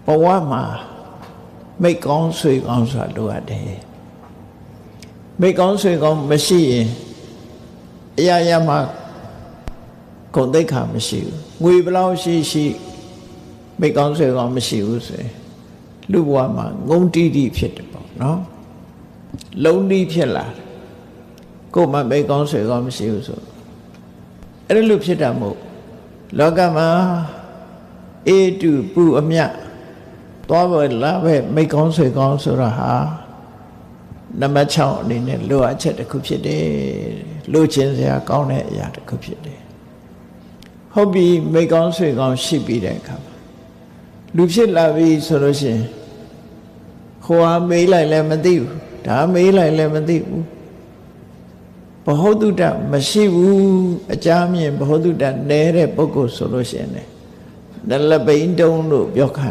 ဘဝမှာမိတ်ကောင်းဆွေကောင်းဆိုတာလိုအပ်တယ်မိတ်ကောင်းဆွေကောင်းမရှိရင်အရာရာမှာဂုဏ်သိက္ခာမရှိဘူးငွေဘလောက်ရှိရှိမိတ်ကောင်းဆွေကောင်းမရှိဘူးဆိုရင်လူဘဝမှာငုံတိတိဖြစ်တယ်ပေါ့နော်လုံးတိဖြစ်လာတယ်ကိုယ်မှမိတ်ကောင်းဆွေကောင်းမရှိဘူးဆိုအဲ့လိုဖြစ်တာမဟုတ်လောကမှာအေတုပူအမြတ်သွားပဲလာပဲမိတ်ကောင်းဆွေကောင်းဆိုတာဟာနံပါတ်6အနေနဲ့လိုအပ်ချက်တစ်ခုဖြစ်တယ်လိုချင်စရာကောင်းတဲ့အရာတစ်ခုဖြစ်တယ်ဟုတ်ပြီမိတ်ကောင်းဆွေကောင်းရှိပြီးတဲ့အခါမှာလူဖြစ်လာပြီဆိုလို့ရှိရင်ခေါ်အားမေးလိုက်လည်းမသိဘူးဒါမေးလိုက်လည်းမသိဘူးဘဟုတုတ္တမရှိဘူးအကြမ်းမြင်ဘဟုတုတ္တနဲတဲ့ပုဂ္ဂိုလ်ဆိုလို့ရှိရင်လည်းလက်ပိန်တုံးလို့ပြောခါ